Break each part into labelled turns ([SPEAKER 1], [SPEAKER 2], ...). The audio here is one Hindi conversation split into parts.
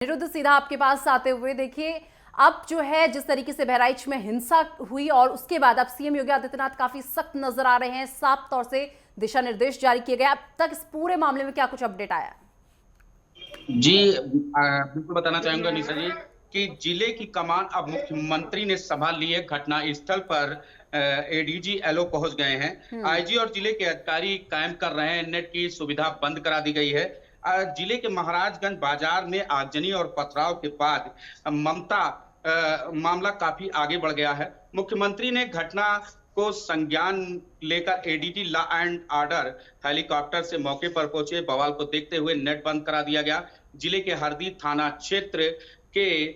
[SPEAKER 1] निरुद्ध, सीधा आपके पास आते हुए देखिए, अब जो है जिस तरीके से बहराइच में हिंसा हुई और उसके बाद अब सीएम योगी आदित्यनाथ काफी सख्त नजर आ रहे हैं, साफ तौर से दिशा निर्देश जारी किए गए। अब तक इस पूरे मामले में क्या कुछ अपडेट आया?
[SPEAKER 2] जी बिल्कुल बताना चाहूंगा निशा जी कि जिले की कमान अब मुख्यमंत्री ने संभाल ली है। घटना स्थल पर एडीजी एलओ पहुंच गए हैं।
[SPEAKER 1] हम्म।
[SPEAKER 2] आईजी और जिले के अधिकारी कायम कर रहे हैं। नेट की सुविधा बंद करा दी गई है। जिले के महाराजगंज बाजार में आगजनी और पथराव के बाद ममता मामला काफी आगे बढ़ गया है। मुख्यमंत्री ने घटना को संज्ञान लेकर ADG law and order helicopter से मौके पर पहुंचे। बवाल को देखते हुए नेट बंद करा दिया गया। जिले के हरदी थाना क्षेत्र के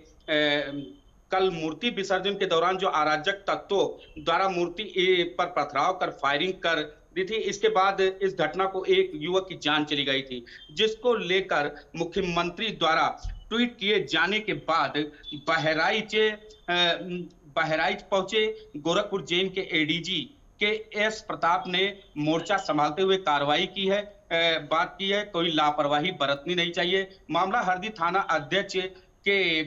[SPEAKER 2] कल मूर्ति विसर्जन के दौरान जो अराजक तत्वों द्वारा मूर्ति पर पथराव कर फायरिंग कर दी थी, इसके बाद इस घटना को एक युवक की जान चली गई थी, जिसको लेकर मुख्यमंत्री द्वारा ट्वीट किए जाने के बाद बहराइच बहराइच पहुंचे। गोरखपुर जेल के एडीजी के एस प्रताप ने मोर्चा संभालते हुए कार्रवाई की है। बात की है कोई लापरवाही बरतनी नहीं चाहिए। मामला हरदी थाना अध्यक्ष के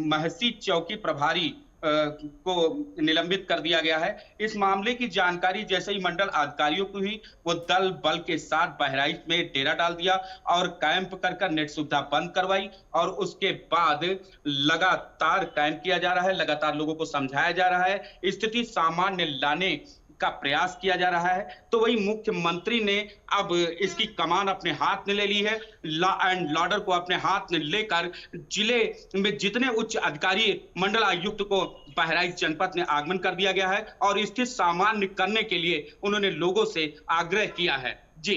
[SPEAKER 2] महसी चौकी प्रभारी को निलंबित कर दिया गया है। इस मामले की जानकारी जैसे ही मंडल अधिकारियों को हुई, वो दल बल के साथ बहराइच में डेरा डाल दिया और कैंप कर नेट सुविधा बंद करवाई और उसके बाद लगातार कैंप किया जा रहा है। लगातार लोगों को समझाया जा रहा है, स्थिति सामान्य लाने का प्रयास किया जा रहा है। तो वही मुख्यमंत्री ने अब इसकी कमान अपने हाथ में ले ली है। लॉ एंड ऑर्डर को अपने हाथ में लेकर जिले में जितने उच्च अधिकारी मंडल आयुक्त को बहराइच जनपद में आगमन कर दिया गया है और स्थिति सामान्य करने के लिए उन्होंने लोगों से आग्रह किया है। जी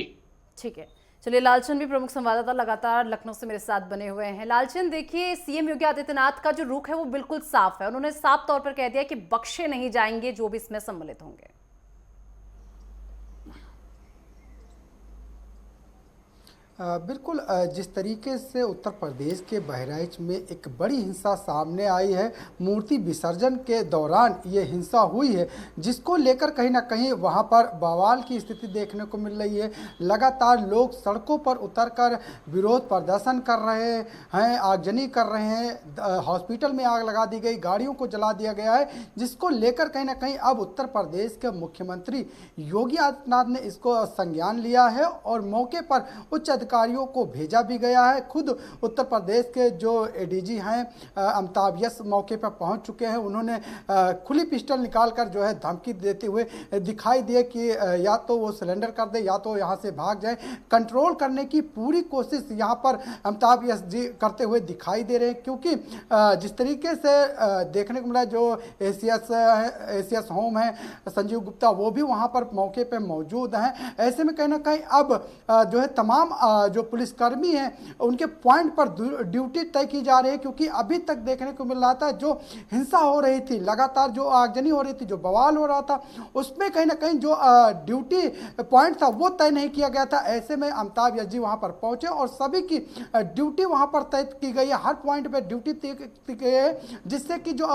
[SPEAKER 1] ठीक है, चलिए। लालचंद भी प्रमुख संवाददाता लगातार लखनऊ से मेरे साथ बने हुए हैं। लालचंद, देखिए, सीएम योगी आदित्यनाथ का जो रुख है वो बिल्कुल साफ है। उन्होंने साफ तौर पर कह दिया कि बख्शे नहीं जाएंगे जो भी इसमें सम्मिलित होंगे।
[SPEAKER 3] बिल्कुल, जिस तरीके से उत्तर प्रदेश के बहराइच में एक बड़ी हिंसा सामने आई है, मूर्ति विसर्जन के दौरान ये हिंसा हुई है, जिसको लेकर कहीं ना कहीं वहाँ पर बवाल की स्थिति देखने को मिल रही है। लगातार लोग सड़कों पर उतरकर विरोध प्रदर्शन कर रहे हैं, आगजनी कर रहे हैं। हॉस्पिटल में आग लगा दी गई, गाड़ियों को जला दिया गया है, जिसको लेकर कहीं ना कहीं अब उत्तर प्रदेश के मुख्यमंत्री योगी आदित्यनाथ ने इसको संज्ञान लिया है और मौके पर उच्च अधिकारियों को भेजा भी गया है। खुद उत्तर प्रदेश के जो एडीजी हैं अमिताभ यस मौके पर पहुंच चुके हैं। उन्होंने खुली पिस्टल निकालकर जो है धमकी देते हुए दिखाई दिए कि या तो वो सरेंडर कर दे या तो यहाँ से भाग जाए। कंट्रोल करने की पूरी कोशिश यहाँ पर अमिताभ यस जी करते हुए दिखाई दे रहे हैं, क्योंकि जिस तरीके से देखने को मिला, जो एसीएस होम है संजीव गुप्ता, वो भी वहाँ पर मौके पर मौजूद हैं। ऐसे में कहीं ना कहीं अब जो है तमाम जो पुलिसकर्मी हैं उनके पॉइंट पर ड्यूटी तय की जा रही है, क्योंकि अभी तक देखने को मिल रहा था जो हिंसा हो रही थी, लगातार जो आगजनी हो रही थी, जो बवाल हो रहा था, उसमें कहीं ना कहीं जो ड्यूटी पॉइंट था वो तय नहीं किया गया था। ऐसे में अमिताभ यस जी वहां पर पहुंचे और सभी की ड्यूटी वहां पर तय की गई है। हर पॉइंट पर ड्यूटी तय की गई है, जिससे कि जो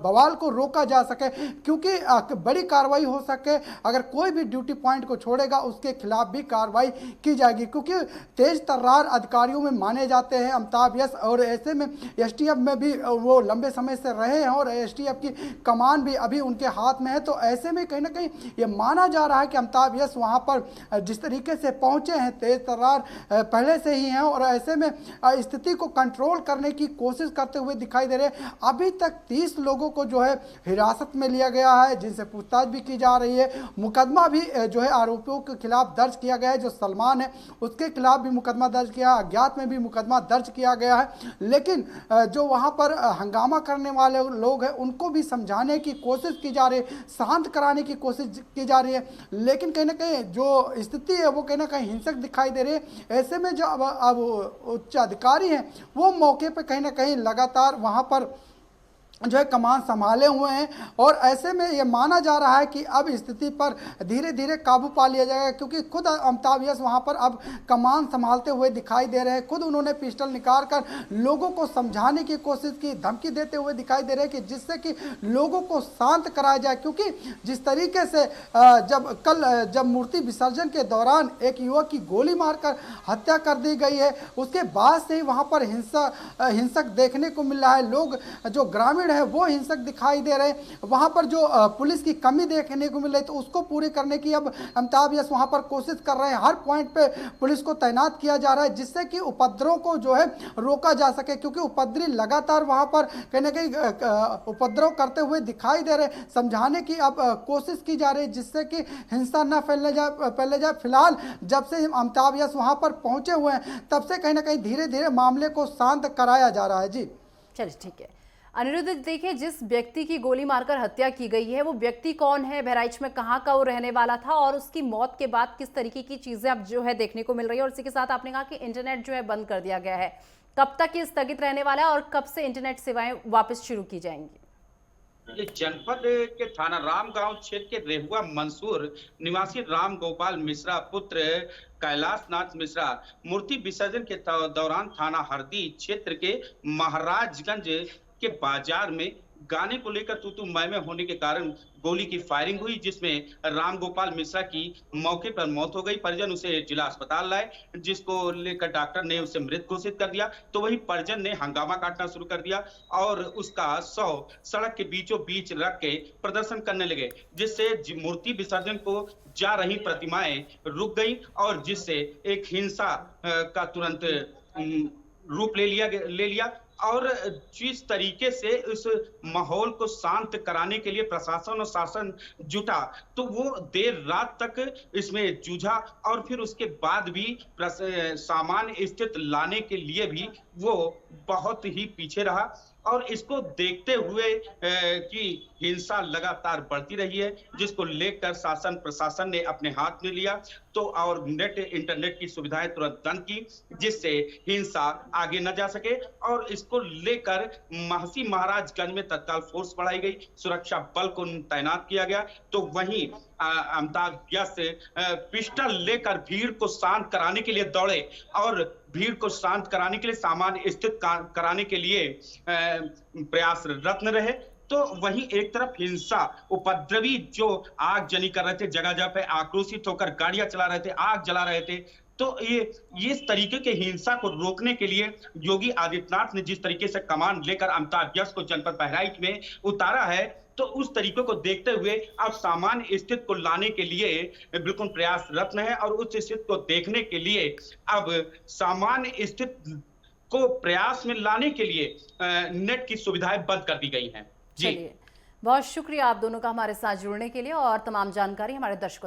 [SPEAKER 3] बवाल को रोका जा सके, क्योंकि बड़ी कार्रवाई हो सके। अगर कोई भी ड्यूटी पॉइंट को छोड़ेगा उसके खिलाफ भी कार्रवाई की जाएगी, क्योंकि तेज तर्रार अधिकारियों में माने जाते हैं अमिताभ यस। और ऐसे में एसटीएफ में भी वो लंबे समय से रहे हैं और एसटीएफ की कमान भी अभी उनके हाथ में है। तो ऐसे में कहीं ना कहीं ये माना जा रहा है कि अमिताभ यस वहां पर जिस तरीके से पहुंचे हैं, तेज तर्रार पहले से ही हैं और ऐसे में स्थिति को कंट्रोल करने की कोशिश करते हुए दिखाई दे रहे हैं। अभी तक 30 लोगों को जो है हिरासत में लिया गया है, जिनसे पूछताछ भी की जा रही है। मुकदमा भी जो है आरोपियों के खिलाफ दर्ज किया गया है। जो सलमान है उसके खिलाफ भी मुकदमा दर्ज किया, अज्ञात में भी मुकदमा दर्ज किया गया है। लेकिन जो वहां पर हंगामा करने वाले लोग हैं उनको भी समझाने की कोशिश की जा रही है, शांत कराने की कोशिश की जा रही है। लेकिन कहीं ना कहीं जो स्थिति है वो कहीं ना कहीं हिंसक दिखाई दे रही है। ऐसे में जो अब उच्च अधिकारी हैं वो मौके पर कहीं ना कहीं लगातार वहां पर जो है कमान संभाले हुए हैं और ऐसे में ये माना जा रहा है कि अब स्थिति पर धीरे धीरे काबू पा लिया जाएगा, क्योंकि खुद अमिताभ यश वहाँ पर अब कमान संभालते हुए दिखाई दे रहे हैं। खुद उन्होंने पिस्टल निकाल कर लोगों को समझाने की कोशिश की, धमकी देते हुए दिखाई दे रहे हैं कि जिससे कि लोगों को शांत कराया जाए, क्योंकि जिस तरीके से जब मूर्ति विसर्जन के दौरान एक युवक की गोली मारकर हत्या कर दी गई है, उसके बाद से ही वहाँ पर हिंसक देखने को मिल रहा है। लोग जो ग्रामीण है वो हिंसक दिखाई दे रहे हैं। वहां पर जो पुलिस की कमी देखने को मिल रही तो उसको पूरी करने की अब अमिताभ यश वहां पर कोशिश कर रहे हैं। हर पॉइंट पे पुलिस को तैनात किया जा रहा है जिससे कि उपद्रव को जो है रोका जा सके, क्योंकि उपद्रवी लगातार वहां पर कहीं ना कहीं उपद्रव करते हुए दिखाई दे रहे। समझाने की अब कोशिश की जा रही है जिससे कि हिंसा न फैलने जाए। फिलहाल जब से अमिताभ यश वहां पर पहुंचे हुए हैं तब से कहीं ना कहीं धीरे धीरे मामले को शांत कराया जा रहा है। जी
[SPEAKER 1] चलिए ठीक है। अनिरुद्ध, देखिए जिस व्यक्ति की गोली मारकर हत्या की गई है वो व्यक्ति कौन है, बहराइच में कहाँ का वो रहने वाला था और उसकी मौत के बाद किस तरीके की चीजें अब जो है देखने को मिल रही है। और इसी के साथ आपने कहा कि इंटरनेट जो है बंद कर दिया गया है, कब तक ये स्थगित रहने वाला है और कब से इंटरनेट सेवाएं वापस शुरू की जाएंगी?
[SPEAKER 2] ये जनपद के थाना रामगांव क्षेत्र के रेहुआ मंसूर निवासी राम गोपाल मिश्रा पुत्र कैलाश नाथ मिश्रा मूर्ति विसर्जन के दौरान थाना हरदी क्षेत्र के महाराजगंज के बाजार में गाने को लेकर तू मैं होने के कारण गोली की फायरिंग हुई, जिसमें राम गोपाल मिश्रा की मौके पर मौत हो गई। परिजन उसे जिला अस्पताल लाए, जिसको लेकर डॉक्टर ने उसे मृत घोषित कर दिया। तो वही परिजन ने हंगामा काटना शुरू कर दिया और उसका शव सड़क के बीचों बीच रख के प्रदर्शन करने लगे, जिससे मूर्ति विसर्जन को जा रही प्रतिमाएं रुक गई और जिससे एक हिंसा का तुरंत रूप ले लिया। और जिस तरीके से उस माहौल को शांत कराने के लिए प्रशासन और शासन जुटा तो वो देर रात तक इसमें जूझा और फिर उसके बाद भी सामान्य स्थिति लाने के लिए भी वो बहुत ही पीछे रहा। और इसको देखते हुए कि हिंसा लगातार बढ़ती रही है, जिसको लेकर शासन प्रशासन ने अपने हाथ में लिया तो और इंटरनेट की सुविधाएं तुरंत बंद की, जिससे हिंसा आगे न जा सके। और इसको लेकर महसी महाराजगंज में तत्काल फोर्स बढ़ाई गई, सुरक्षा बल को तैनात किया गया। तो वहीं अमिताभ यश पिस्टल लेकर भीड़ को शांत कराने के लिए दौड़े और भीड़ को शांत कराने के लिए सामान्य स्थिति कराने के लिए प्रयासरत रहे। तो वहीं एक तरफ हिंसा उपद्रवी जो आगजनी कर रहे थे, जगह जगह पे आक्रोशित होकर गाड़ियां चला रहे थे, आग जला रहे थे। तो ये इस तरीके के हिंसा को रोकने के लिए योगी आदित्यनाथ ने जिस तरीके से कमान लेकर अमिताभ यश को जनपद बहराइच में उतारा है, तो उस तरीके को देखते हुए अब सामान्य स्थिति को लाने के लिए बिल्कुल प्रयासरत है और उस स्थिति को देखने के लिए अब सामान्य स्थिति को प्रयास में लाने के लिए नेट की सुविधाएं बंद कर दी गई हैं।
[SPEAKER 1] चलिए, बहुत शुक्रिया आप दोनों का हमारे साथ जुड़ने के लिए और तमाम जानकारी हमारे दर्शकों